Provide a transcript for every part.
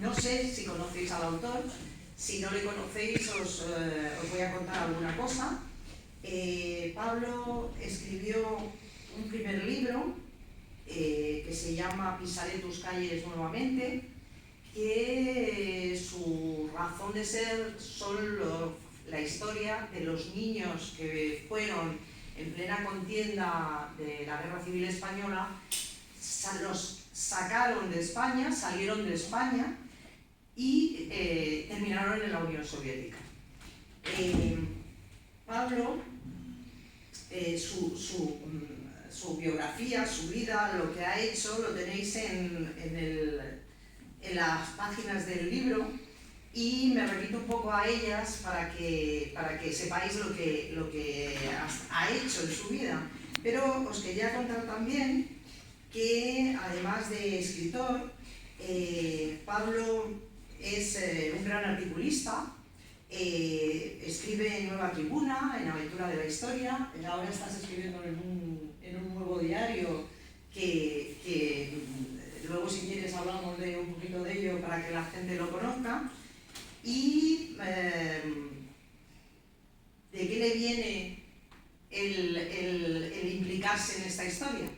No sé si conocéis al autor. Si no le conocéis, os voy a contar alguna cosa. Pablo escribió un primer libro que se llama Pisaré tus calles nuevamente, que su razón de ser son la historia de los niños que fueron en plena contienda de la Guerra Civil Española, los sacaron de España, salieron de España y terminaron en la Unión Soviética. Pablo, su biografía, su vida, lo que ha hecho, lo tenéis en las páginas del libro, y me remito un poco a ellas para que sepáis lo que ha hecho en su vida. Pero os quería contar también que, además de escritor, Pablo es un gran articulista. Escribe en Nueva Tribuna, en Aventura de la Historia. Ahora estás escribiendo en un nuevo diario que luego, si quieres, hablamos de un poquito de ello para que la gente lo conozca. Y ¿de qué le viene el implicarse en esta historia?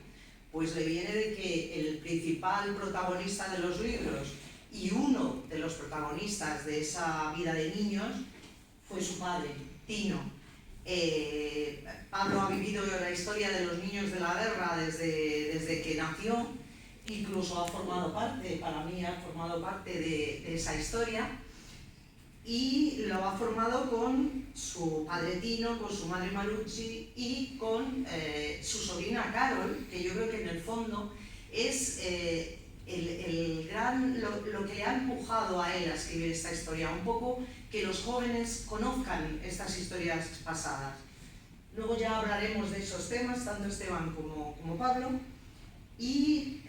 Pues le viene de que el principal protagonista de los libros y uno de los protagonistas de esa vida de niños fue su padre, Tino. Pablo ha vivido la historia de los niños de la guerra desde que nació, incluso ha formado parte, para mí ha formado parte de esa historia, y lo ha formado con su padre Tino, con su madre Marucci y con su sobrina Carol, que yo creo que en el fondo es lo que le ha empujado a él a escribir esta historia, un poco que los jóvenes conozcan estas historias pasadas. Luego ya hablaremos de esos temas, tanto Esteban como Pablo, y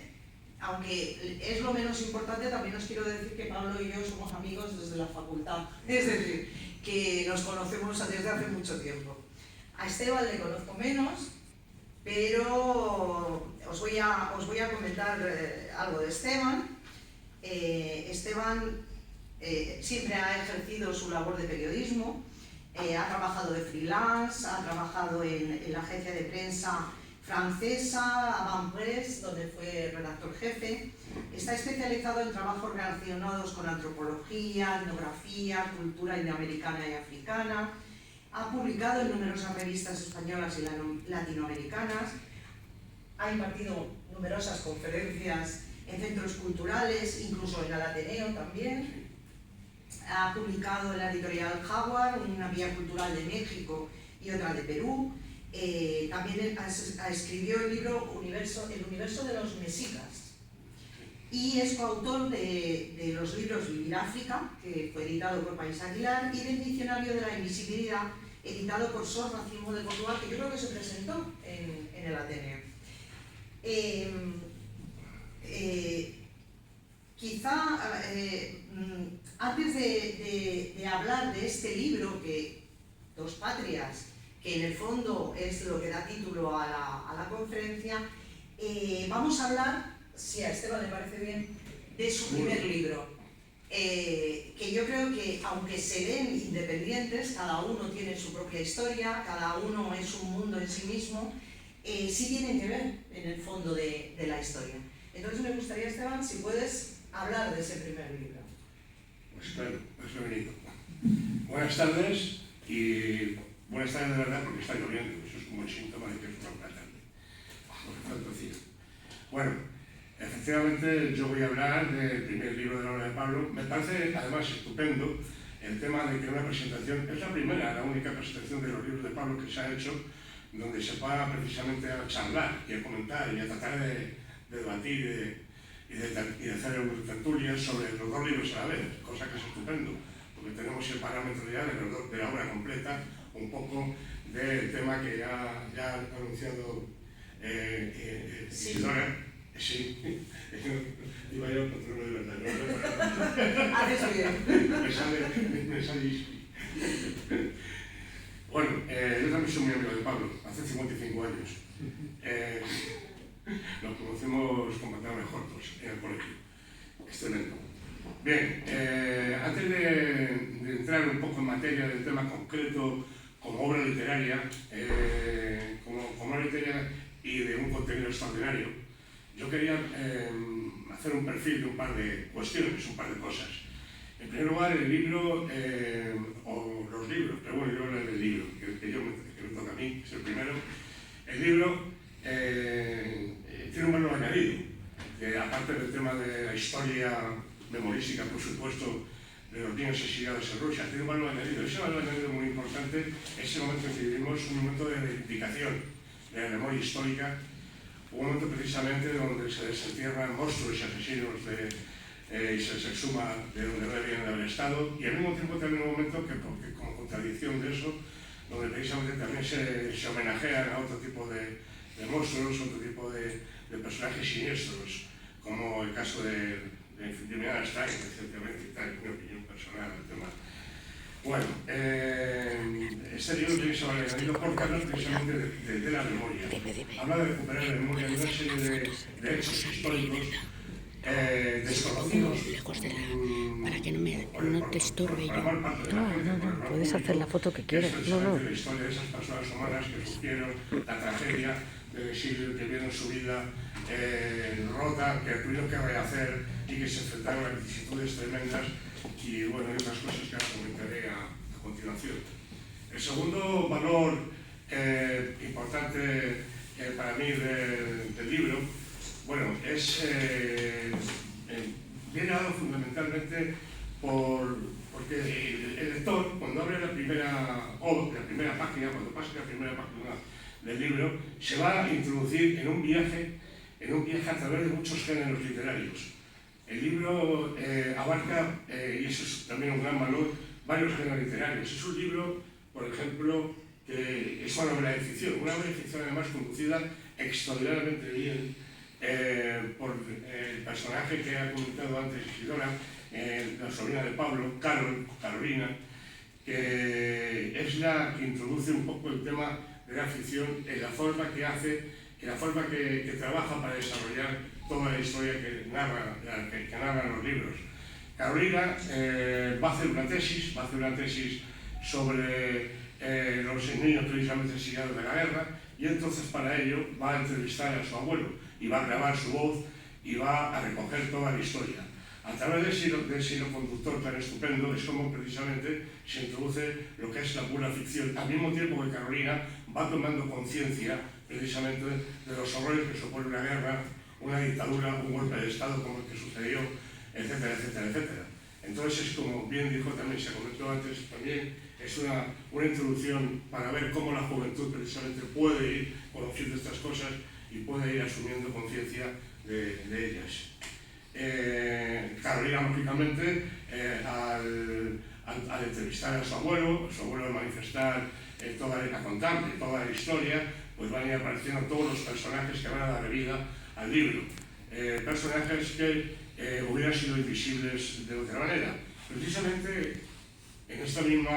aunque es lo menos importante, también os quiero decir que Pablo y yo somos amigos desde la facultad, es decir, que nos conocemos desde hace mucho tiempo. A Esteban le conozco menos, pero os voy a comentar algo de Esteban. Esteban siempre ha ejercido su labor de periodismo, ha trabajado de freelance, ha trabajado en la agencia de prensa francesa, Avant Presse, donde fue redactor jefe. Está especializado en trabajos relacionados con antropología, etnografía, cultura indoamericana y africana. Ha publicado en numerosas revistas españolas y latinoamericanas. Ha impartido numerosas conferencias en centros culturales, incluso en el Ateneo también. Ha publicado en la editorial Jaguar, una guía cultural de México y otra de Perú. También escribió el libro El universo de los mexicas, y es coautor de los libros Vivir África, que fue editado por País Aguilar, y del Diccionario de la Invisibilidad, editado por Sor Racimo de Portugal, que yo creo que se presentó en el Ateneo. Quizá antes de hablar de este libro, Dos Patrias, que en el fondo es lo que da título a la conferencia, vamos a hablar, si a Esteban le parece bien, de su primer libro, que yo creo que, aunque se ven independientes, cada uno tiene su propia historia, cada uno es un mundo en sí mismo, sí tienen que ver en el fondo de la historia. Entonces me gustaría, Esteban, si puedes hablar de ese primer libro. Pues claro, eso he venido. Buenas tardes, y buenas tardes de verdad, porque está lloviendo. Eso es como el síntoma de que es una buena tarde. Porque fantasía. Bueno, efectivamente yo voy a hablar del primer libro de la obra de Pablo. Me parece además estupendo el tema de que una presentación, es la única presentación de los libros de Pablo que se ha hecho, donde se va precisamente a charlar y a comentar y a tratar de debatir y de hacer tertulias sobre los dos libros a la vez, cosa que es estupendo, porque tenemos el parámetro ya de la obra completa, un poco del tema que ya ha anunciado Isidora. Sí, iba yo con otro de verdad, ¿no? Haces bien. Me sale. Bueno, yo también soy muy amigo de Pablo, hace 55 años. Nos conocemos con pantalones cortos en el colegio. Excelente. Bien, antes de entrar un poco en materia del tema concreto como obra literaria, y de un contenido extraordinario, yo quería hacer un perfil de un par de cuestiones, un par de cosas. En primer lugar, el libro, o los libros, pero bueno, yo hablo del libro, que me toca a mí, que es el primero. El libro tiene un valor añadido, que aparte del tema de la historia memorística, por supuesto, de los niños exiliados en Rusia, tiene un valor añadido. Ese valor añadido muy importante es el momento en que vivimos, un momento de reivindicación de la memoria histórica, un momento precisamente donde se desentierran monstruos y asesinos y se exhuma de donde no deberían haber estado, y al mismo tiempo también un momento que, como contradicción de eso, donde precisamente también se homenajean a otro tipo de monstruos, otro tipo de personajes siniestros, como el caso de Jimena Stein, recientemente, y tal, mi opinión personal del tema. Bueno, este libro tiene que ser añadido porque habla precisamente de la memoria. Habla de recuperar la memoria de una serie de hechos históricos desconocidos. Para que no te estorbe yo. No, puedes hacer la foto que quieras. No. La historia de esas personas humanas que sufrieron la tragedia del exilio, que vieron su vida rota, que tuvieron que rehacer y que se enfrentaron a vicisitudes tremendas y bueno, hay otras cosas que ahora comentaré a continuación. El segundo valor importante para mí del libro, bueno, viene dado fundamentalmente porque el lector, cuando abre la primera página, cuando pasa la primera página del libro, se va a introducir en un viaje a través de muchos géneros literarios. El libro abarca, y eso es también un gran valor, varios géneros literarios. Es un libro, por ejemplo, que es una obra de ficción además conducida extraordinariamente bien por el personaje que ha comentado antes Isidora, la sobrina de Pablo, Carolina, que es la que introduce un poco el tema de la ficción en la forma que hace, en la forma que trabaja para desarrollar toda la historia que narran los libros. Carolina va a hacer una tesis sobre los niños precisamente exiliados de la guerra, y entonces para ello va a entrevistar a su abuelo y va a grabar su voz y va a recoger toda la historia. A través del hilo conductor tan estupendo es como precisamente se introduce lo que es la pura ficción, al mismo tiempo que Carolina va tomando conciencia precisamente de los horrores que supone una guerra, una dictadura, un golpe de Estado como el que sucedió, etcétera, etcétera, etcétera. Entonces, como bien dijo también, se comentó antes también, es una introducción para ver cómo la juventud precisamente puede ir conociendo estas cosas y puede ir asumiendo conciencia de ellas. Carolina, lógicamente, al entrevistar a su abuelo al manifestar a contarle toda la historia, pues van a ir apareciendo todos los personajes que van a dar vida al libro. Personajes que hubieran sido invisibles de otra manera. Precisamente en este mismo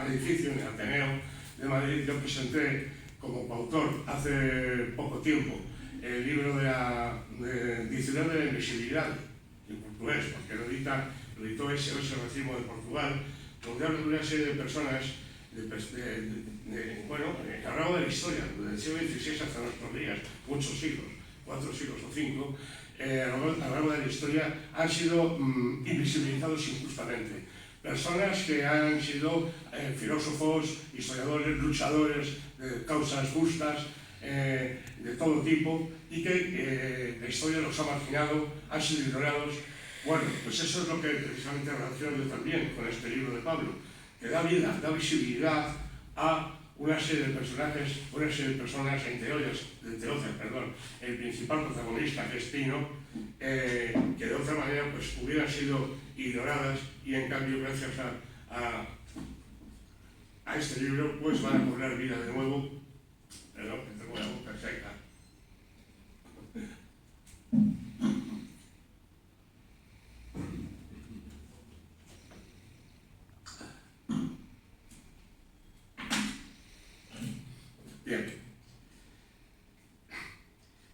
edificio, en el Ateneo de Madrid, yo presenté como coautor hace poco tiempo el libro de Diccionario de la Invisibilidad, en portugués, porque lo editó ese Racimo de Portugal, donde habla de una serie de personas que hablaba de la historia, desde el siglo XVI hasta nuestros días, muchos siglos, 4 siglos o 5, a lo largo de la historia han sido invisibilizados injustamente. Personas que han sido filósofos, historiadores, luchadores de causas justas, de todo tipo, y que la historia los ha marginado, han sido ignorados. Bueno, pues eso es lo que precisamente relaciono yo también con este libro de Pablo, que da vida, da visibilidad a una serie de personajes, una serie de personas, entre ellas, el principal protagonista, que es Pino, que de otra manera pues hubieran sido ignoradas, y en cambio gracias a este libro pues van a cobrar vida de nuevo. Perdón, que tengo la boca seca.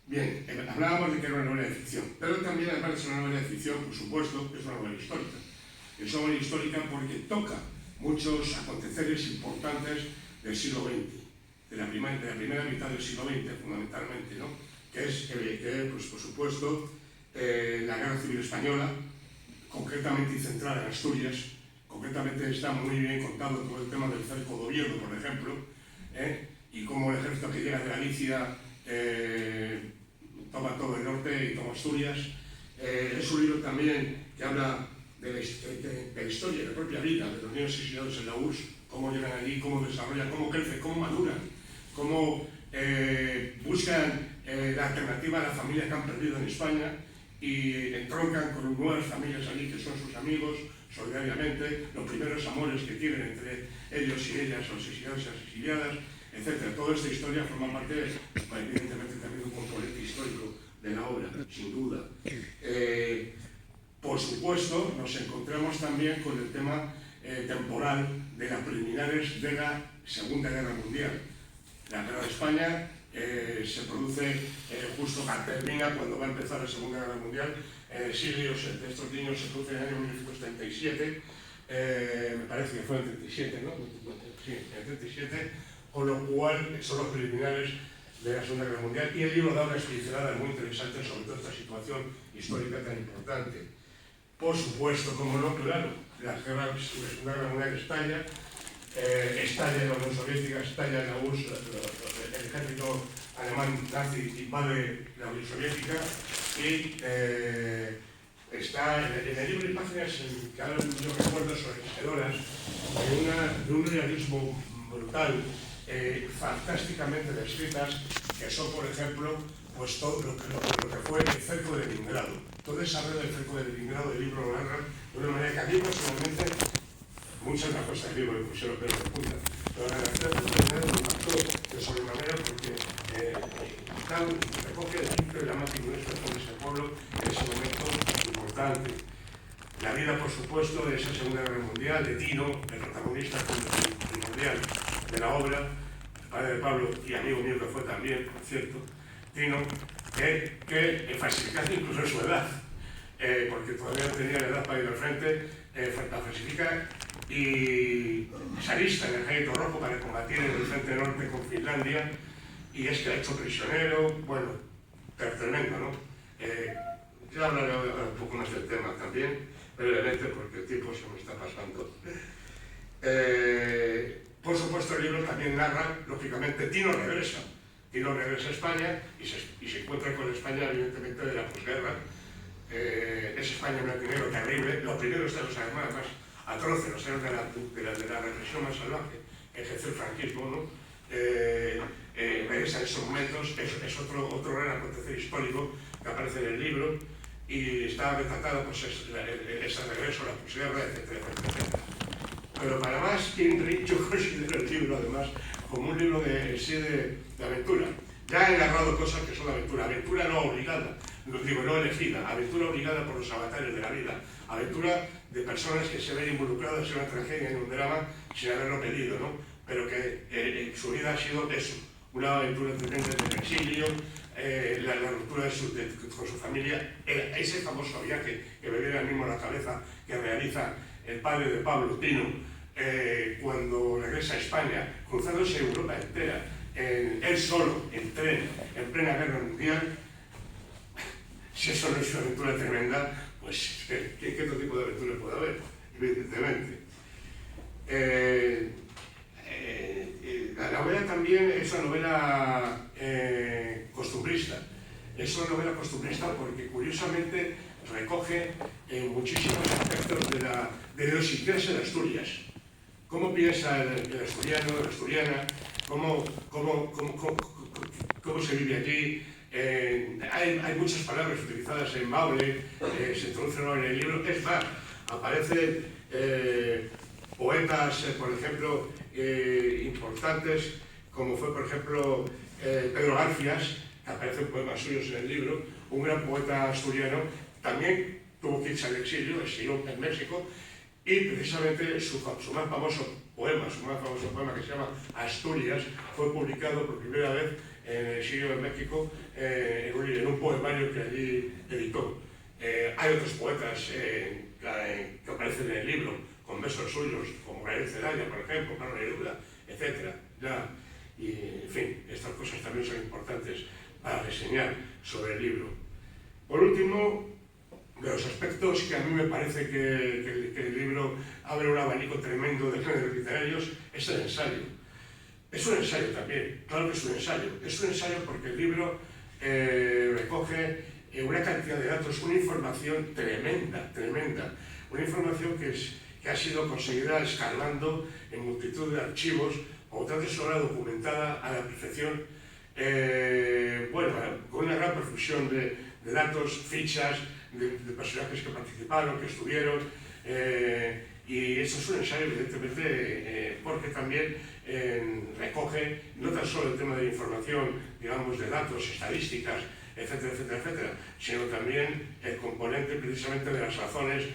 Bien, hablábamos de que era una novela de ficción, pero también, además de ser una novela de ficción, por supuesto, es una novela histórica. Es una novela histórica porque toca muchos aconteceres importantes del siglo XX, de la primera mitad del siglo XX, fundamentalmente, ¿no? Que es, pues, por supuesto, la Guerra Civil Española, concretamente y centrada en Asturias. Concretamente está muy bien contado todo el tema del cerco de Oviedo, por ejemplo, y cómo el ejército que llega de Galicia toma todo el norte y toma Asturias. Es un libro también que habla de la historia, de la propia vida de los niños asesinados en la URSS, cómo llegan allí, cómo desarrollan, cómo crecen, cómo maduran, cómo buscan la alternativa a la familia que han perdido en España y entroncan con nuevas familias allí que son sus amigos, solidariamente, los primeros amores que tienen entre ellos y ellas, los asesinados y asesinadas, etc. Toda esta historia forma parte, evidentemente, también de un componente histórico de la obra, sin duda. Por supuesto, nos encontramos también con el tema temporal de las preliminares de la Segunda Guerra Mundial. La Guerra de España se produce justo termina cuando va a empezar la Segunda Guerra Mundial. Exilios de estos niños se produce en el año 1937, me parece que fue en el 37, ¿no? Sí, en el 37, con lo cual son los preliminares de la Segunda Guerra Mundial, y el libro da unas pinceladas muy interesantes sobre toda esta situación histórica tan importante. Por supuesto, como no, claro, la Segunda Guerra Mundial estalla en la Unión Soviética, estalla en la URSS, el ejército alemán nazi invade la Unión Soviética y está en el libro de páginas que ahora yo recuerdo sobrecogedoras de un realismo brutal, fantásticamente descritas, que son, por ejemplo, pues todo lo que fue el cerco de Leningrado. Todo el desarrollo del cerco de Leningrado, el libro lo narra de una manera que a mí personalmente, muchas de las cosas del libro me pusieron pelos de punta, pero la verdad es que me impactó de sobremanera porque recoge el ciclo y la máxima de ese pueblo en ese momento importante. La vida, por supuesto, de esa Segunda Guerra Mundial, de Tino, el protagonista primordial de la obra, el padre de Pablo y amigo mío que fue también, por cierto, Tino, que falsifica incluso su edad, porque todavía no tenía la edad para ir al frente, la falsifica y se alista en el Ejército Rojo para combatir en el frente norte con Finlandia, y es que ha hecho prisionero, bueno, tremendo, ¿no? Yo hablaré un poco más del tema también, brevemente, porque el tiempo se me está pasando. Por supuesto, el libro también narra, lógicamente, Tino regresa a España y se encuentra con España, evidentemente, de la posguerra. Es España en blanco y negro terrible. Los primeros años, además, más atroces, los años de la represión más salvaje que ejerce el franquismo, ¿no? Regresa en esos momentos, es otro gran acontecer histórico que aparece en el libro y está retratado pues, ese regreso a la posguerra, etcétera, etcétera. Pero para más, yo considero el libro, además, como un libro de aventura. Ya he narrado cosas que son aventura no obligada, no elegida, aventura obligada por los avatares de la vida, aventura de personas que se ven involucradas en una tragedia, en un drama, sin haberlo pedido, ¿no? Pero que su vida ha sido eso, una aventura tremenda del exilio, la ruptura con su familia, ese famoso viaje que me viene al mismo a la cabeza, que realiza el padre de Pablo, Tino, cuando regresa a España, cruzándose Europa entera, él solo, en tren, en plena guerra mundial. Si eso no es una aventura tremenda, pues ¿qué otro tipo de aventura puede haber? Evidentemente. La novela también es una novela costumbrista. Es una novela costumbrista porque, curiosamente, recoge muchísimos aspectos de la idiosincrasia de Asturias. ¿Cómo piensa el asturiano, la asturiana? ¿Cómo se vive allí? Hay muchas palabras utilizadas en Maule, se introducen en el libro. Es más, aparecen poetas, por ejemplo, importantes, como fue, por ejemplo, Pedro Garfias, que aparecen poemas suyos en el libro, un gran poeta asturiano. También tuvo que irse al exilio en México, y precisamente su más famoso poema que se llama Asturias, fue publicado por primera vez en el exilio de México en un poemario que allí editó. Hay otros poetas que aparecen en el libro con versos suyos, como Gabriel Celaya, por ejemplo, Carlos Neruda, etc. Y, en fin, estas cosas también son importantes para reseñar sobre el libro. Por último, de los aspectos que a mí me parece que el libro abre un abanico tremendo de géneros literarios, es el ensayo. Es un ensayo también, claro que es un ensayo. Es un ensayo porque el libro recoge una cantidad de datos, una información tremenda, una información que ha sido conseguida escalando en multitud de archivos, por tanto es obra documentada a la perfección, con una gran profusión de datos, fichas, de personajes que participaron, que estuvieron, y eso es un ensayo evidentemente porque también recoge no tan solo el tema de información, digamos, de datos, estadísticas, etcétera, sino también el componente precisamente de las razones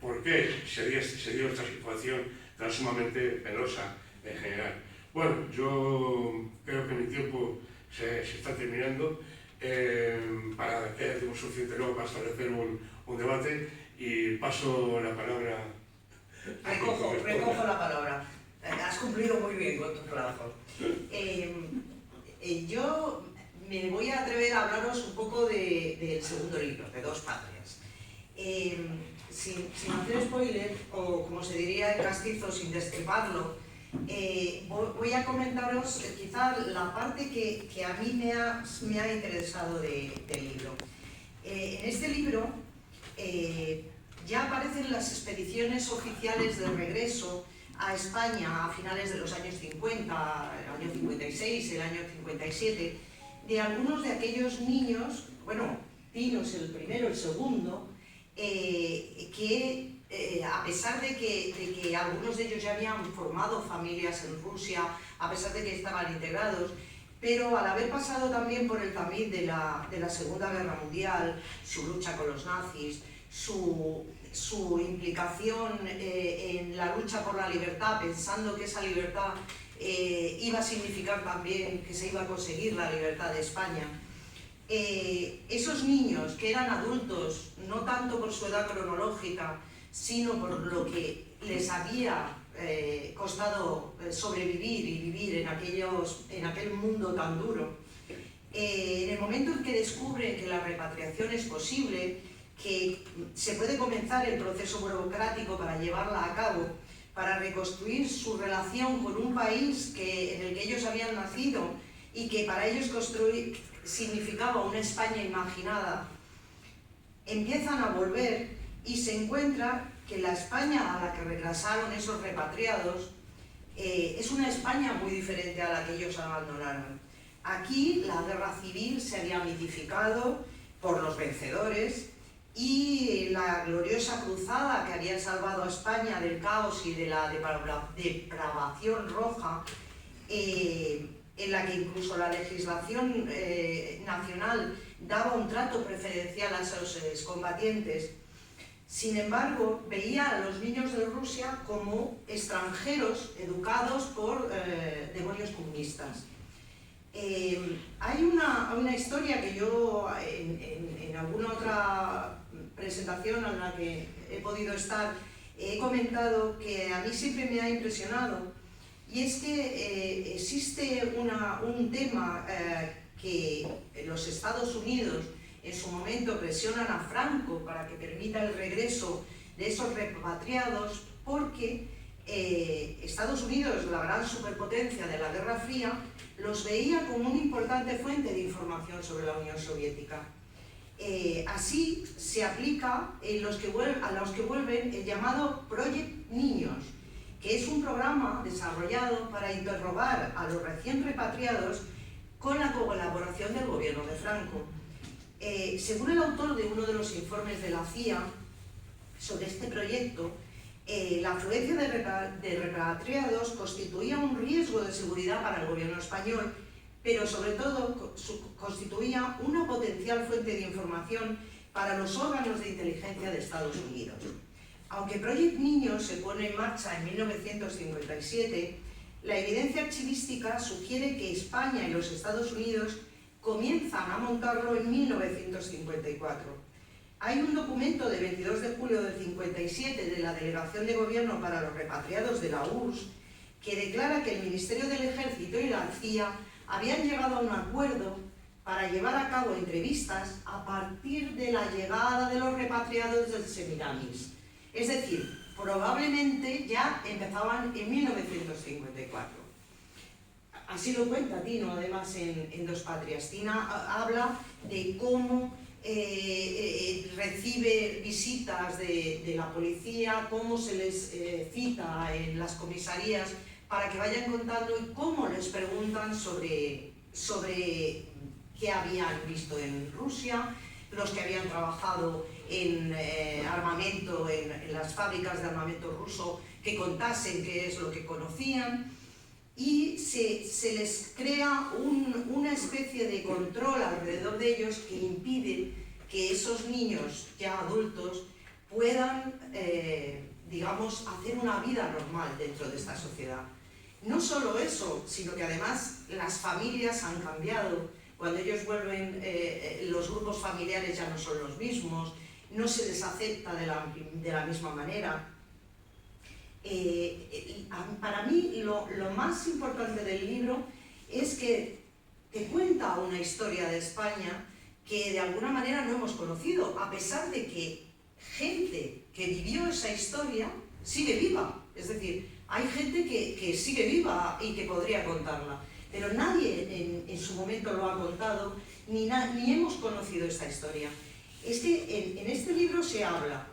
por qué se dio esta situación tan sumamente penosa en general. Bueno, yo creo que mi tiempo se está terminando. Para que haya tiempo suficiente luego para establecer un debate, y paso la palabra. Recojo la palabra. Has cumplido muy bien con tu plazo. Yo me voy a atrever a hablaros un poco del segundo libro, de Dos Patrias. Sin hacer spoiler, o como se diría en castizo, sin destriparlo, voy a comentaros quizá la parte que a mí me ha interesado del libro. En este libro ya aparecen las expediciones oficiales de regreso a España a finales de los años 50, el año 56, el año 57, de algunos de aquellos niños, bueno, Tino es el primero, el segundo, que a pesar de que algunos de ellos ya habían formado familias en Rusia, a pesar de que estaban integrados, pero al haber pasado también por el tamiz de la Segunda Guerra Mundial, su lucha con los nazis, su implicación en la lucha por la libertad, pensando que esa libertad iba a significar también que se iba a conseguir la libertad de España, esos niños que eran adultos, no tanto por su edad cronológica, sino por lo que les había costado sobrevivir y vivir en aquel mundo tan duro, en el momento en que descubren que la repatriación es posible, que se puede comenzar el proceso burocrático para llevarla a cabo, para reconstruir su relación con un país en el que ellos habían nacido y que para ellos construir significaba una España imaginada, empiezan a volver y se encuentra que la España a la que regresaron esos repatriados es una España muy diferente a la que ellos abandonaron. Aquí la guerra civil se había mitificado por los vencedores y la gloriosa cruzada que había salvado a España del caos y de la depravación roja, en la que incluso la legislación nacional daba un trato preferencial a esos excombatientes. Sin embargo, veía a los niños de Rusia como extranjeros educados por demonios comunistas. Hay una historia que yo en alguna otra presentación en la que he podido estar he comentado que a mí siempre me ha impresionado, y es que existe un tema que los Estados Unidos en su momento presionan a Franco para que permita el regreso de esos repatriados, porque Estados Unidos, la gran superpotencia de la Guerra Fría, los veía como una importante fuente de información sobre la Unión Soviética. Así se aplica a los que vuelven el llamado Project Niños, que es un programa desarrollado para interrogar a los recién repatriados con la colaboración del gobierno de Franco. Según el autor de uno de los informes de la CIA sobre este proyecto, la afluencia de repatriados constituía un riesgo de seguridad para el gobierno español, pero sobre todo constituía una potencial fuente de información para los órganos de inteligencia de Estados Unidos. Aunque Project Niños se pone en marcha en 1957, la evidencia archivística sugiere que España y los Estados Unidos comienzan a montarlo en 1954. Hay un documento de 22 de julio del 57 de la Delegación de Gobierno para los Repatriados de la URSS que declara que el Ministerio del Ejército y la CIA habían llegado a un acuerdo para llevar a cabo entrevistas a partir de la llegada de los repatriados del Semiramis. Es decir, probablemente ya empezaban en 1954. Así lo cuenta Tino, además, en Dos Patrias. Tina habla de cómo recibe visitas de la policía, cómo se les cita en las comisarías para que vayan contando y cómo les preguntan sobre qué habían visto en Rusia, los que habían trabajado en armamento, en las fábricas de armamento ruso, que contasen qué es lo que conocían, y se les crea una especie de control alrededor de ellos que impide que esos niños ya adultos puedan, digamos, hacer una vida normal dentro de esta sociedad. No solo eso, sino que además las familias han cambiado. Cuando ellos vuelven, los grupos familiares ya no son los mismos, no se les acepta de la misma manera. Para mí lo más importante del libro es que te cuenta una historia de España que de alguna manera no hemos conocido, a pesar de que gente que vivió esa historia sigue viva. Es decir, hay gente que sigue viva y que podría contarla, pero nadie en su momento lo ha contado, ni hemos conocido esta historia. Es que en este libro se habla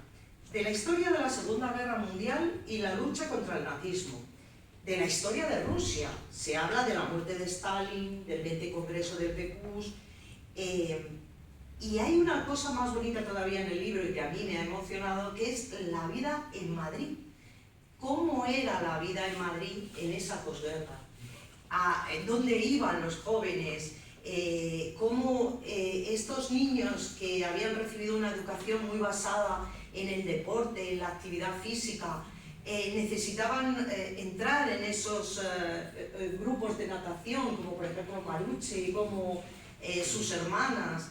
de la historia de la Segunda Guerra Mundial y la lucha contra el nazismo, de la historia de Rusia, se habla de la muerte de Stalin, del 20 Congreso del PQS, y hay una cosa más bonita todavía en el libro y que a mí me ha emocionado, que es la vida en Madrid. ¿Cómo era la vida en Madrid en esa posguerra? ¿Dónde iban los jóvenes? Cómo estos niños que habían recibido una educación muy basada en el deporte, en la actividad física, necesitaban entrar en esos grupos de natación, como por ejemplo Maruche, como sus hermanas.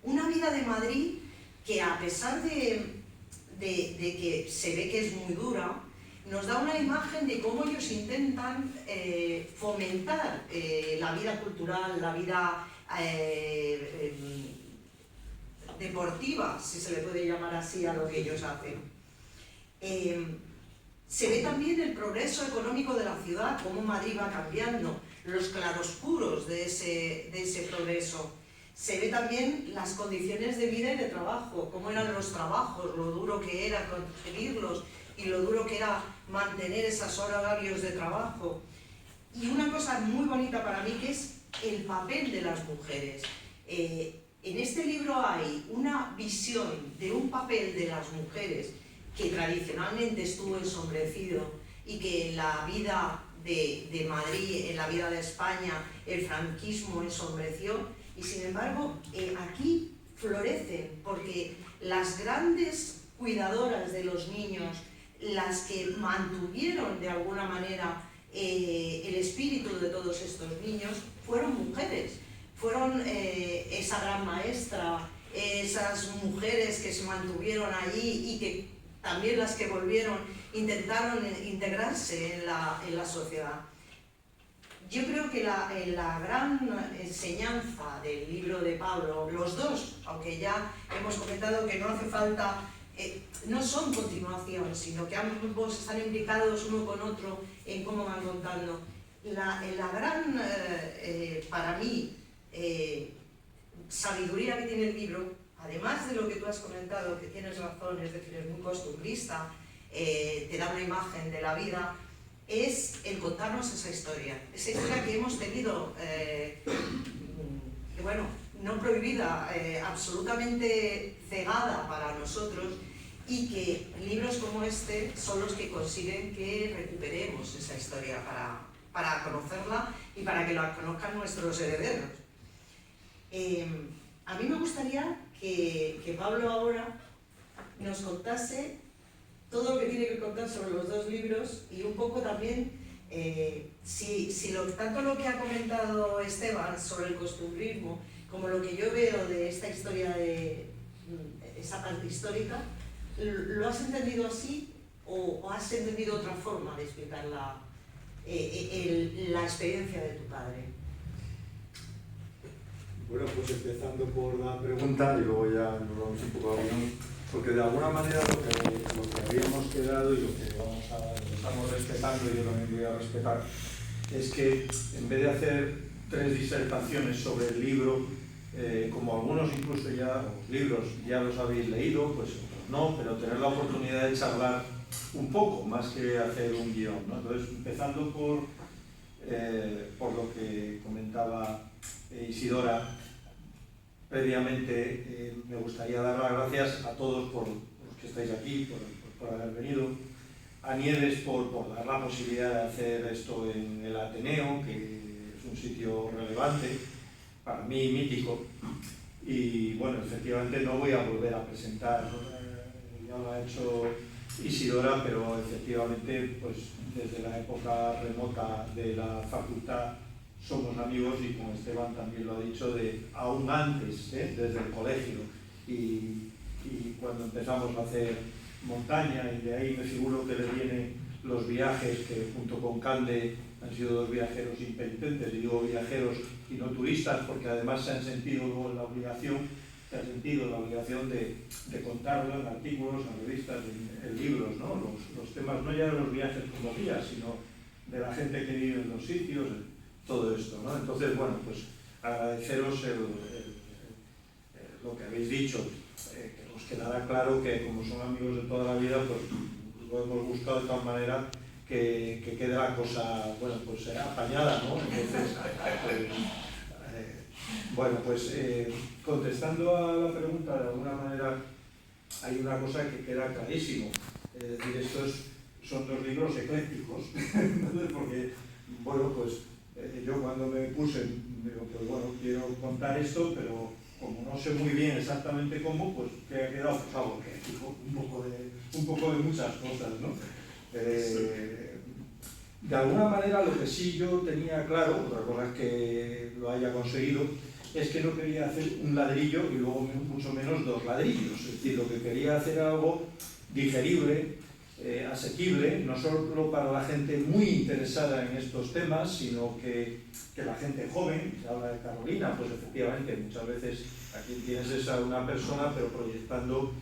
Una vida de Madrid que, a pesar de que se ve que es muy dura, nos da una imagen de cómo ellos intentan fomentar la vida cultural, la vida deportiva, si se le puede llamar así a lo que ellos hacen. Se ve también el progreso económico de la ciudad, cómo Madrid va cambiando, los claroscuros de ese progreso. Se ve también las condiciones de vida y de trabajo, cómo eran los trabajos, lo duro que era conseguirlos y lo duro que era mantener esos horarios de trabajo. Y una cosa muy bonita para mí, que es el papel de las mujeres. En este libro hay una visión de un papel de las mujeres que tradicionalmente estuvo ensombrecido y que en la vida de Madrid, en la vida de España, el franquismo ensombreció, y sin embargo aquí florecen, porque las grandes cuidadoras de los niños, las que mantuvieron de alguna manera el espíritu de todos estos niños, fueron mujeres. Fueron esa gran maestra, esas mujeres que se mantuvieron allí y que también las que volvieron intentaron integrarse en la sociedad. Yo creo que la gran enseñanza del libro de Pablo, los dos, aunque ya hemos comentado que no hace falta, no son continuación, sino que ambos están implicados uno con otro en cómo van contando. La gran, para mí, sabiduría que tiene el libro, además de lo que tú has comentado, que tienes razón, es decir, es muy costumbrista, te da una imagen de la vida, es el contarnos esa historia que hemos tenido, bueno, no prohibida, absolutamente cegada para nosotros, y que libros como este son los que consiguen que recuperemos esa historia para conocerla y para que la conozcan nuestros herederos. A mí me gustaría que Pablo ahora nos contase todo lo que tiene que contar sobre los dos libros y un poco también Tanto lo que ha comentado Esteban sobre el costumbrismo como lo que yo veo de esta historia, de esa parte histórica, ¿lo has entendido así o has entendido otra forma de explicar la experiencia de tu padre? Bueno, pues empezando por la pregunta y luego ya nos vamos un poco a opinión, porque de alguna manera lo que habíamos quedado y lo que estamos respetando, y yo también voy a respetar, es que en vez de hacer 3 disertaciones sobre el libro, como algunos incluso ya, los libros ya los habéis leído, pues otros no, pero tener la oportunidad de charlar un poco, más que hacer un guión, ¿no? Entonces, empezando por lo que comentaba Isidora, previamente me gustaría dar las gracias a todos por los que estáis aquí, por haber venido, a Nieves por dar la posibilidad de hacer esto en el Ateneo, que es un sitio relevante, para mí mítico, y bueno, efectivamente no voy a volver a presentar, ya lo ha hecho Isidora, pero efectivamente pues desde la época remota de la facultad somos amigos, y como Esteban también lo ha dicho, aún antes, desde el colegio, y cuando empezamos a hacer montaña, y de ahí me figuro que le vienen los viajes que junto con Cande han sido 2 viajeros impenitentes, y digo viajeros y no turistas, porque además se han sentido luego la obligación de contarlo en artículos, en revistas, en libros, ¿no? Los temas no ya de los viajes como guías, sino de la gente que vive en los sitios, todo esto, ¿no? Entonces, bueno, pues agradeceros lo que habéis dicho, que os quedará claro que como son amigos de toda la vida, pues lo hemos buscado de tal manera que quede la cosa, bueno, pues apañada, ¿no? Entonces, bueno, pues contestando a la pregunta, de alguna manera hay una cosa que queda clarísimo, es decir, estos son 2 libros eclécticos, porque, bueno, pues yo cuando me puse, digo, pues bueno, quiero contar esto, pero como no sé muy bien exactamente cómo, pues que ha quedado pues algo ecléctico, un poco de muchas cosas, ¿no? De alguna manera lo que sí yo tenía claro, otra cosa es que lo haya conseguido, es que no quería hacer un ladrillo y luego mucho menos 2 ladrillos, es decir, lo que quería hacer era algo digerible, asequible, no solo para la gente muy interesada en estos temas, sino que la gente joven, se habla de Carolina, pues efectivamente muchas veces aquí tienes esa una persona, pero proyectando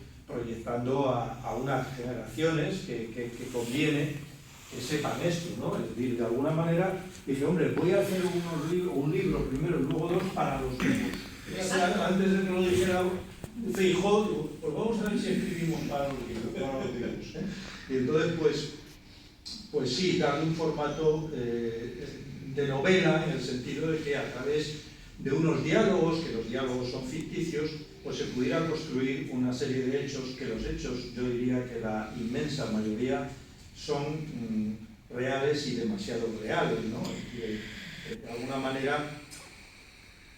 a unas generaciones que conviene que sepan esto, ¿no? Es decir, de alguna manera dije, hombre, voy a hacer un libro primero y luego 2 para los niños. Antes de que lo dijera Feijóo, pues vamos a ver si escribimos para los niños, ¿eh? Y entonces, pues sí, darle un formato de novela, en el sentido de que a través de unos diálogos, que los diálogos son ficticios, pues se pudiera construir una serie de hechos, que los hechos, yo diría que la inmensa mayoría son reales y demasiado reales, ¿no? De alguna manera,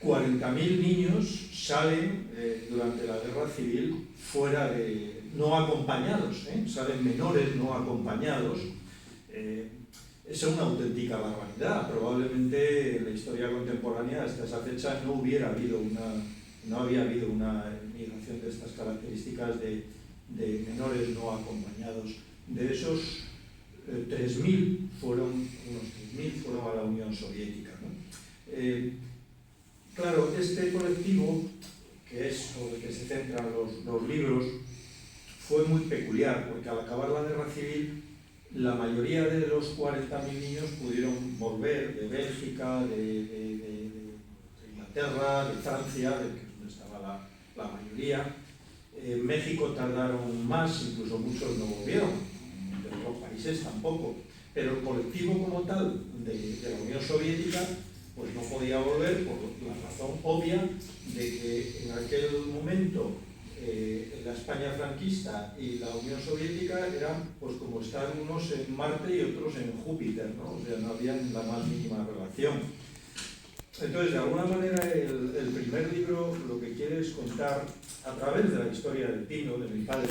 40.000 niños salen durante la guerra civil fuera no acompañados, salen menores no acompañados. Es una auténtica barbaridad. Probablemente en la historia contemporánea hasta esa fecha no había habido una migración de estas características de menores no acompañados. De esos 3.000 unos 3.000 fueron a la Unión Soviética, ¿no? Claro, este colectivo, que es sobre el que se centran los libros, fue muy peculiar, porque al acabar la guerra civil, la mayoría de los 40.000 niños pudieron volver de Bélgica, de Inglaterra, de Francia, de que es donde estaba la mayoría. En México tardaron más, incluso muchos no volvieron, de otros países tampoco. Pero el colectivo como tal de la Unión Soviética pues no podía volver por la razón obvia de que en aquel momento la España franquista y la Unión Soviética eran pues como estar unos en Marte y otros en Júpiter, ¿no? O sea, no había la más mínima relación. Entonces, de alguna manera, el primer libro lo que quiere es contar, a través de la historia del Pino, de mi padre,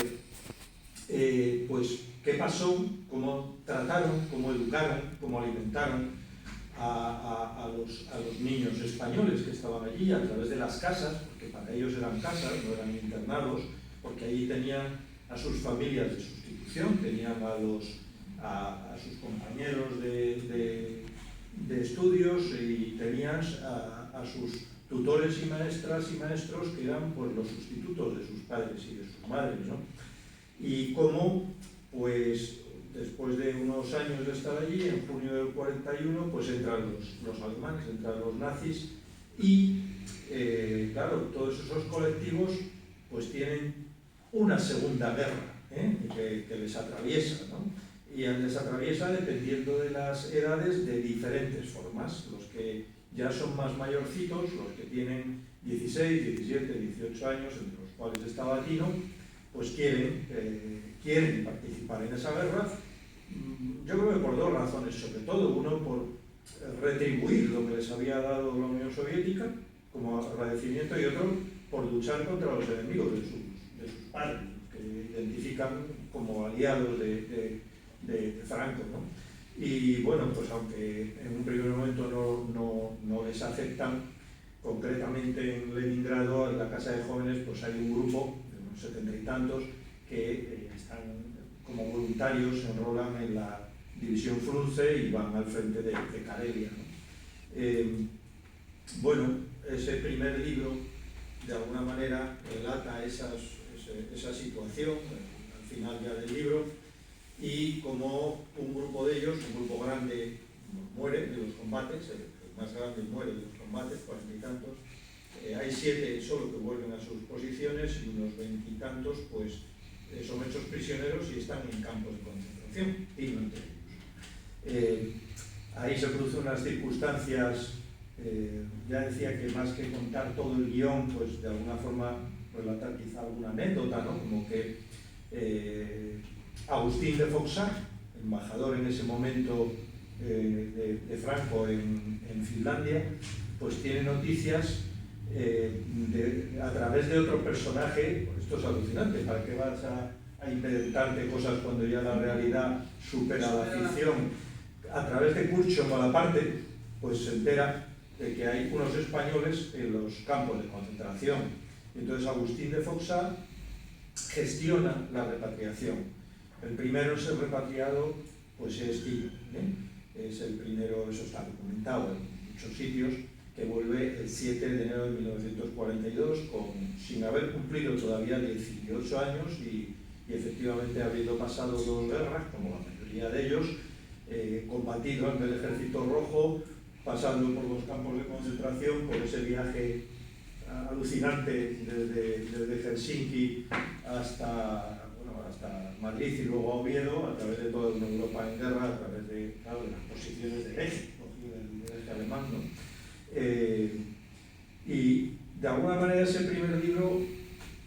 pues qué pasó, cómo trataron, cómo educaron, cómo alimentaron a los niños españoles que estaban allí a través de las casas, porque para ellos eran casas, no eran internados, porque allí tenían a sus familias de sustitución, tenían a sus compañeros de estudios y tenían a sus tutores y maestras y maestros que eran pues los sustitutos de sus padres y de sus madres, ¿no? Y cómo, pues, después de unos años de estar allí, en junio del 41, pues entran los alemanes, entran los nazis y, claro, todos esos colectivos pues tienen una segunda guerra que les atraviesa, ¿no? Y les atraviesa dependiendo de las edades de diferentes formas. Los que ya son más mayorcitos, los que tienen 16, 17, 18 años, entre los cuales está Latino, pues quieren participar en esa guerra. Yo creo que por dos razones, sobre todo. Uno, por retribuir lo que les había dado la Unión Soviética como agradecimiento, y otro, por luchar contra los enemigos de sus padres, que identifican como aliados de Franco, ¿no? Y bueno, pues aunque en un primer momento no les aceptan, concretamente en Leningrado, en la Casa de Jóvenes, pues hay un grupo de unos 70 y tantos que están como voluntarios, se enrolan en la división Frunze y van al frente de Karelia, ¿no? Bueno, ese primer libro de alguna manera relata esa situación al final ya del libro, y como un grupo de ellos, un grupo grande, muere de los combates, el más grande muere de los combates, 40 y tantos, hay 7 solo que vuelven a sus posiciones y unos 20 y tantos pues son hechos prisioneros y están en campos de concentración, y no entre ellos. Ahí se producen unas circunstancias, ya decía que más que contar todo el guión, pues de alguna forma relatar quizá alguna anécdota, ¿no? Como que Agustín de Foxá, embajador en ese momento de Franco en Finlandia, pues tiene noticias a través de otro personaje. Esto es alucinante, ¿para qué vas a inventarte cosas cuando ya la realidad supera la ficción? A través de Curcio Malaparte, pues se entera de que hay unos españoles en los campos de concentración. Entonces Agustín de Foxá gestiona la repatriación. El primero en ser repatriado pues es Tito, es el primero, eso está documentado en muchos sitios, que vuelve el 7 de enero de 1942 sin haber cumplido todavía 18 años y efectivamente habiendo pasado 2 guerras, como la mayoría de ellos, combatido ante el Ejército Rojo, pasando por los campos de concentración, por ese viaje alucinante desde Helsinki hasta Madrid y luego a Oviedo, a través de toda una Europa en guerra, a través de las posiciones del eje alemán, ¿no? Y de alguna manera ese primer libro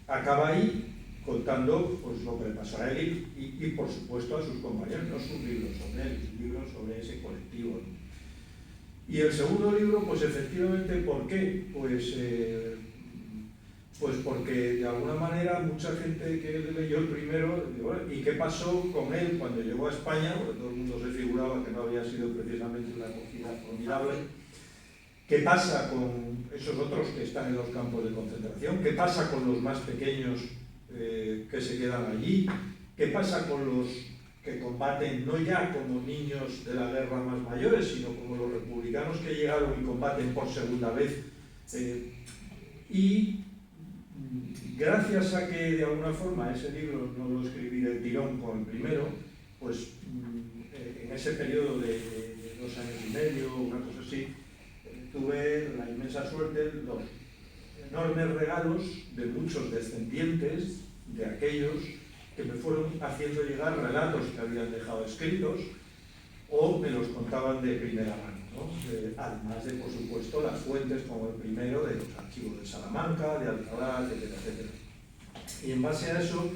acaba ahí contando pues, lo que le pasó a él y por supuesto a sus compañeros. No es un libro sobre él, es un libro sobre ese colectivo, ¿no? Y el segundo libro, pues efectivamente, ¿por qué? Pues porque de alguna manera mucha gente que leyó el primero, ¿y qué pasó con él cuando llegó a España? Porque todo el mundo se figuraba que no había sido precisamente una acogida formidable. ¿Qué pasa con esos otros que están en los campos de concentración? ¿Qué pasa con los más pequeños que se quedan allí? ¿Qué pasa con los que combaten no ya como niños de la guerra más mayores, sino como los republicanos que llegaron y combaten por segunda vez? Y gracias a que de alguna forma ese libro no lo escribí del tirón con el primero, pues en ese periodo de 2 años y medio, una cosa así, tuve la inmensa suerte, los enormes regalos de muchos descendientes de aquellos que me fueron haciendo llegar relatos que habían dejado escritos o me los contaban de primera mano, ¿no? Además de, por supuesto, las fuentes como el primero de los archivos de Salamanca, de Alcalá, etcétera, etcétera. Y en base a eso,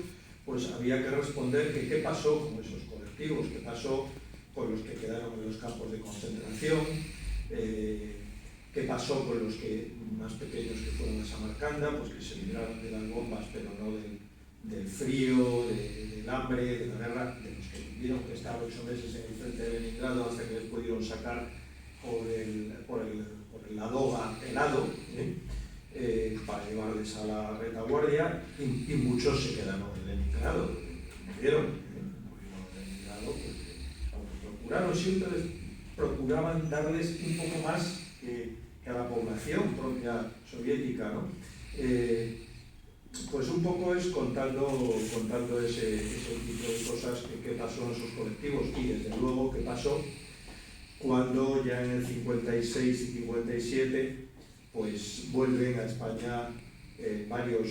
pues había que responder que qué pasó con esos colectivos, qué pasó con los que quedaron en los campos de concentración, qué pasó con los más pequeños que fueron a Samarcanda, pues que se libraron de las bombas, pero no del frío, de del hambre, de la guerra, de los que tuvieron que estar 8 meses en el frente de Leningrado hasta que les pudieron sacar por el Ladoga helado, para llevarles a la retaguardia, y muchos se quedaron en Leningrado, murieron en Leningrado, porque siempre procuraban darles un poco más que a la población propia soviética, ¿no? Pues un poco es contando ese tipo de cosas que pasó en esos colectivos, y desde luego que pasó cuando ya en el 56 y 57 pues vuelven a España varios,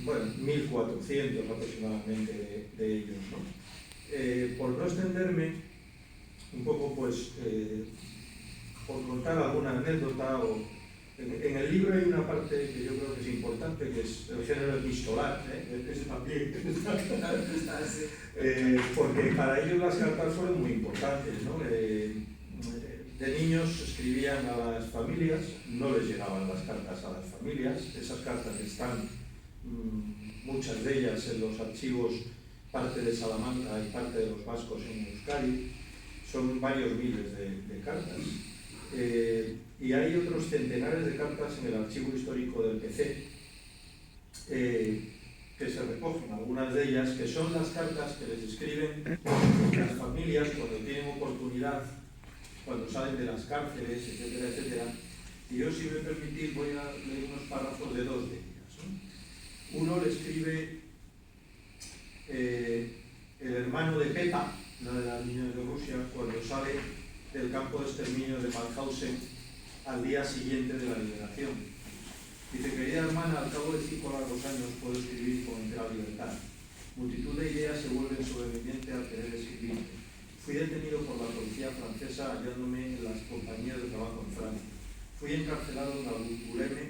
bueno, 1.400 aproximadamente de ellos, ¿no? Por no extenderme, un poco pues, por contar alguna anécdota, en el libro hay una parte que yo creo que es importante, que es el género epistolar, ese también, porque para ellos las cartas fueron muy importantes, ¿no? De niños escribían a las familias, no les llegaban las cartas a las familias, esas cartas están, muchas de ellas en los archivos, parte de Salamanca y parte de los vascos en Euskadi, son varios miles de cartas. Y hay otros centenares de cartas en el archivo histórico del PC, que se recogen, algunas de ellas, que son las cartas que les escriben las familias cuando tienen oportunidad, cuando salen de las cárceles, etcétera, etcétera. Y yo, si me permitís, voy a leer unos párrafos de dos de ellas, ¿no? Uno le escribe el hermano de Pepa, una de las niñas de Rusia, cuando sale del campo de exterminio de Mauthausen al día siguiente de la liberación. Dice: querida hermana, al cabo de 5 largos años puedo escribir con entera libertad. Multitud de ideas se vuelven sobrevivientes al querer escribir. Fui detenido por la policía francesa hallándome en las compañías de trabajo en Francia. Fui encarcelado en Angoulême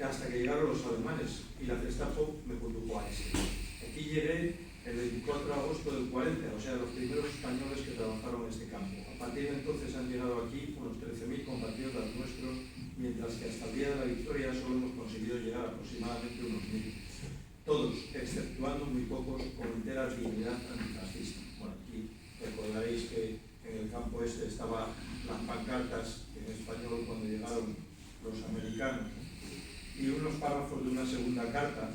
hasta que llegaron los alemanes y la Gestapo me condujo a ese. Aquí llegué el 24 de agosto del 40, o sea, los primeros españoles que trabajaron en este campo. A partir de entonces han llegado aquí unos 13.000 compatriotas nuestros, mientras que hasta el día de la victoria solo hemos conseguido llegar aproximadamente unos 1.000. Todos, exceptuando muy pocos, con entera dignidad antifascista. Bueno, aquí recordaréis que en el campo este estaban las pancartas en español cuando llegaron los americanos, ¿no? Y unos párrafos de una segunda carta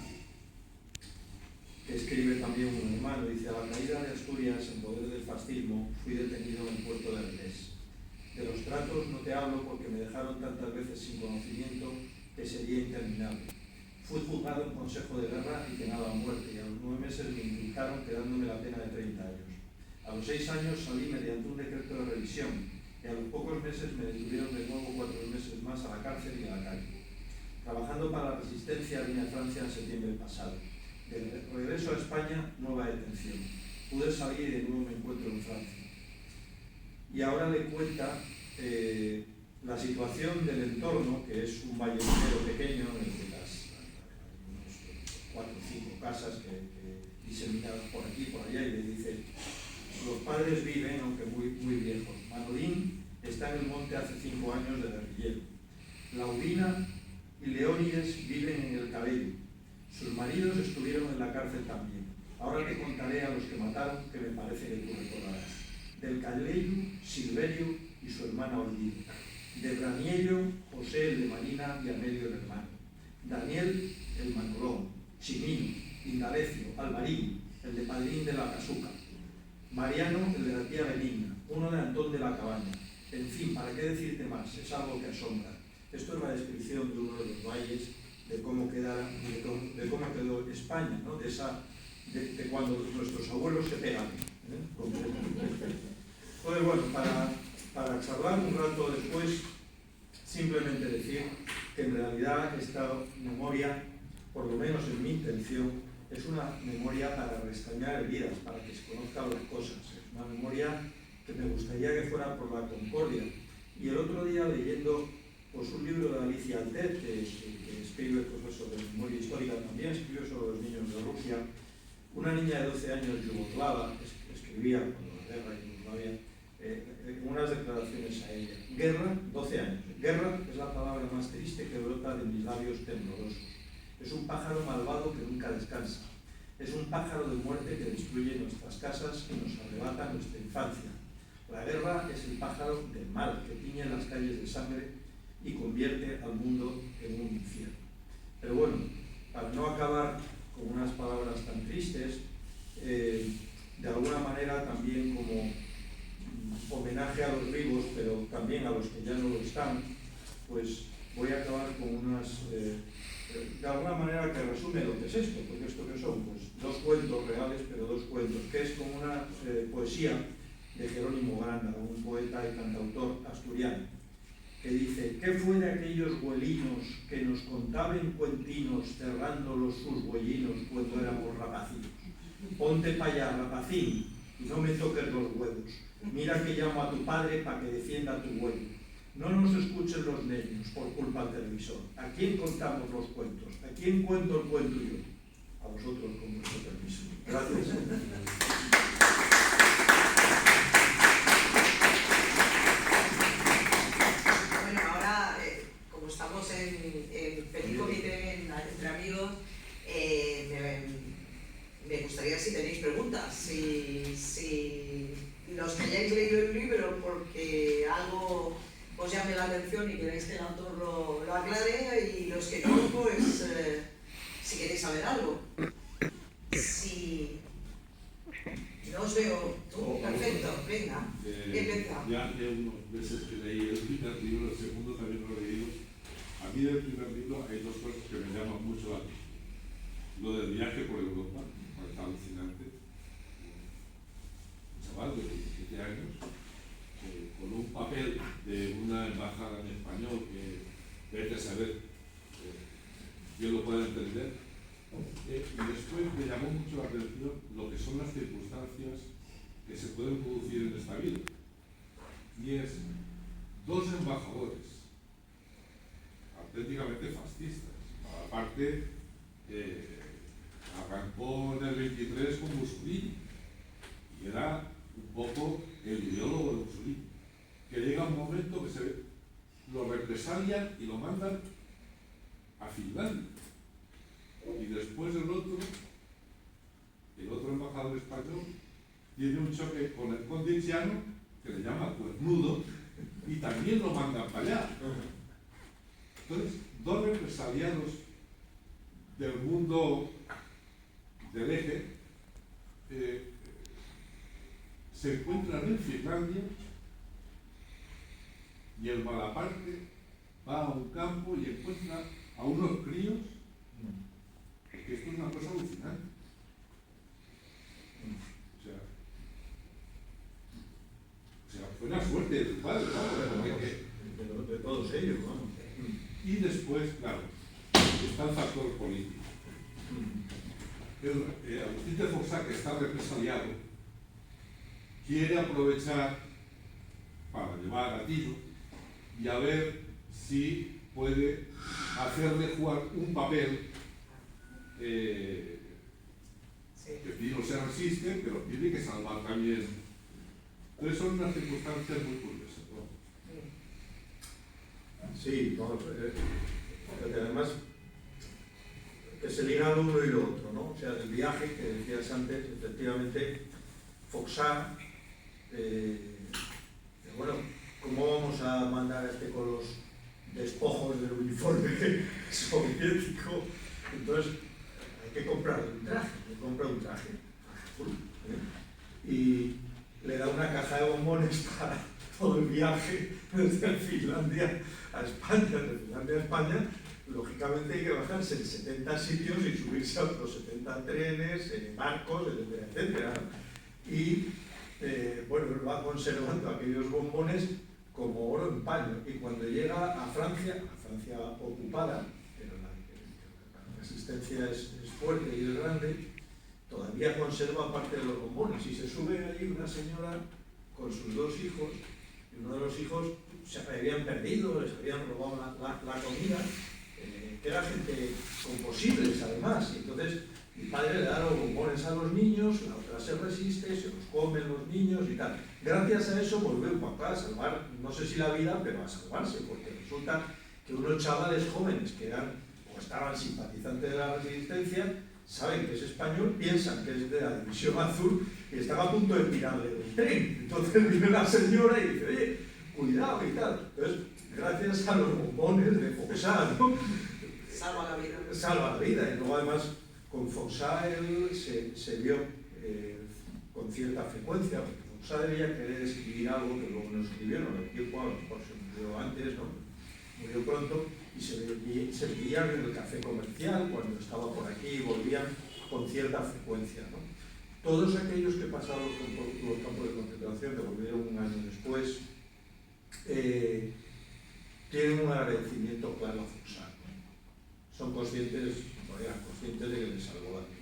que escribe también un hermano, dice: a la caída de Asturias en poder del fascismo fui detenido en el puerto de Avilés. De los tratos no te hablo porque me dejaron tantas veces sin conocimiento que sería interminable. Fui juzgado en consejo de guerra y penado a muerte, y a los 9 meses me indultaron quedándome la pena de 30 años. A los 6 años salí mediante un decreto de revisión, y a los pocos meses me detuvieron de nuevo 4 meses más a la cárcel y a la calle. Trabajando para la resistencia vine a Francia en septiembre pasado. De regreso a España, nueva detención. Pude salir y de nuevo me encuentro en Francia. Y ahora le cuenta la situación del entorno, que es un valle minero pequeño en el que hay unos 4 o 5 casas que diseminadas por aquí y por allá, y le dice: los padres viven, aunque muy viejos. Manolín está en el monte hace 5 años de guerrillero. Laurina y Leónides viven en el Cabello. Sus maridos estuvieron en la cárcel también. Ahora te contaré a los que mataron, que me parece que tú recordarás. Del Calleyu, Silverio y su hermana Olvido. De Braniello, José el de Marina y Amelio el hermano. Daniel el Manolón, Chimino, Indalecio, Alvarín, el de Padrín de la Casuca. Mariano, el de la tía Benigna, uno de Antón de la Cabaña. En fin, ¿para qué decirte más? Es algo que asombra. Esto es la descripción de uno de los valles, de cómo quedó España, ¿no? de cuando nuestros abuelos se pegan. Entonces, bueno, para charlar un rato después, simplemente decir que en realidad esta memoria, por lo menos en mi intención, es una memoria para restañar heridas, para que se conozcan las cosas. Es una memoria que me gustaría que fuera por la concordia. Y el otro día, leyendo pues un libro de Alicia Altet, que escribe pues, sobre memoria histórica también, escribe sobre los niños de Rusia, una niña de 12 años yugoslava escribía cuando la guerra en Yugoslavia unas declaraciones a ella. Guerra, 12 años. Guerra es la palabra más triste que brota de mis labios temblorosos. Es un pájaro malvado que nunca descansa. Es un pájaro de muerte que destruye nuestras casas y nos arrebata nuestra infancia. La guerra es el pájaro del mal que tiñe las calles de sangre y convierte al mundo en un infierno. Pero bueno, para no acabar con unas palabras tan tristes, de alguna manera también como homenaje a los vivos, pero también a los que ya no lo están, pues voy a acabar con unas, de alguna manera que resume lo que es esto, porque esto que son, pues dos cuentos reales, pero dos cuentos, que es como una poesía de Jerónimo Granda, un poeta y cantautor asturiano, que dice: ¿qué fue de aquellos huelinos que nos contaban cuentinos cerrándolos sus huellinos cuando éramos rapacinos? Ponte pa' allá, rapacín, y no me toques los huevos. Mira que llamo a tu padre para que defienda tu huevo. No nos escuchen los niños por culpa del televisor. ¿A quién contamos los cuentos? ¿A quién cuento el cuento yo? A vosotros, con vuestro permiso. Gracias. Bueno, ahora, como estamos en petit comité, entre amigos, me gustaría si tenéis preguntas, si los que hayáis leído el libro porque algo os llame la atención y queréis que el autor lo aclare, y los que no, pues si queréis saber algo. Si no os veo, tú, perfecto, venga, empieza. Ya de unos meses que leí el primer libro, el segundo también lo he leído. A mí del primer libro hay dos cosas que me llaman mucho la atención. Lo del viaje por Europa, es alucinante. Un chaval de 17 años, con un papel de una embajada en español que vete a saber, yo lo puedo entender. Y después me llamó mucho la atención lo que son las circunstancias que se pueden producir en esta vida. Y es dos embajadores auténticamente fascistas. Aparte, arrancó en el 23 con Mussolini y era un poco el ideólogo de Mussolini, que llega un momento que lo represalian y lo mandan a Finlandia. Y después el otro embajador español tiene un choque con el condinciano, que le llama cuernudo, y también lo mandan para allá. Entonces, dos represaliados del mundo del eje se encuentran en Finlandia, y el Malaparte va a un campo y encuentra a unos críos, porque esto es una cosa alucinante. O sea, fue la suerte del padre, ¿no? De todos ellos, vamos. Y después, claro, está el factor político. Agustín de Fossá, que está represaliado, quiere aprovechar para llevar a Tino y a ver si puede hacerle jugar un papel que Tino se resiste, pero tiene que salvar también. Entonces son unas circunstancias muy curiosas, ¿no? Sí, porque además que se liga lo uno y lo otro, ¿no? O sea, del viaje que decías antes, efectivamente, Fossá, bueno, ¿cómo vamos a mandar a este con los despojos del uniforme soviético? Entonces, hay que comprar un traje, y le da una caja de bombones para todo el viaje desde Finlandia a España, de Finlandia a España. Lógicamente hay que bajarse en 70 sitios y subirse a otros 70 trenes, barcos, etcétera, etcétera. Y bueno, él va conservando aquellos bombones como oro en paño. Y cuando llega a Francia ocupada, pero la resistencia es fuerte y es grande, todavía conserva parte de los bombones. Y se sube ahí una señora con sus dos hijos, y uno de los hijos se habían perdido, les habían robado la comida, que era gente con posibles además, y entonces mi padre le da los bombones a los niños, la otra se resiste, se los comen los niños y tal. Gracias a eso volvió el papá a salvar, no sé si la vida, pero a salvarse, porque resulta que unos chavales jóvenes que eran o estaban simpatizantes de la resistencia saben que es español, piensan que es de la División Azul y están a punto de tirarle del tren. Entonces viene la señora y dice, oye, cuidado y tal. Entonces, gracias a los bombones de Foxá, ¿no? Salva la vida. Salva la vida. Y luego además con Foxá él se vio con cierta frecuencia, porque Foxá debía querer escribir algo que luego no escribieron, el tiempo a lo mejor se murió antes, ¿no? Murió pronto, y se veían en el café comercial cuando estaba por aquí y volvían con cierta frecuencia, ¿no? Todos aquellos que pasaron los campos de concentración, que volvieron un año después, tienen un agradecimiento claro a Foxá, ¿no? Son conscientes, eran conscientes de que les salvó la vida.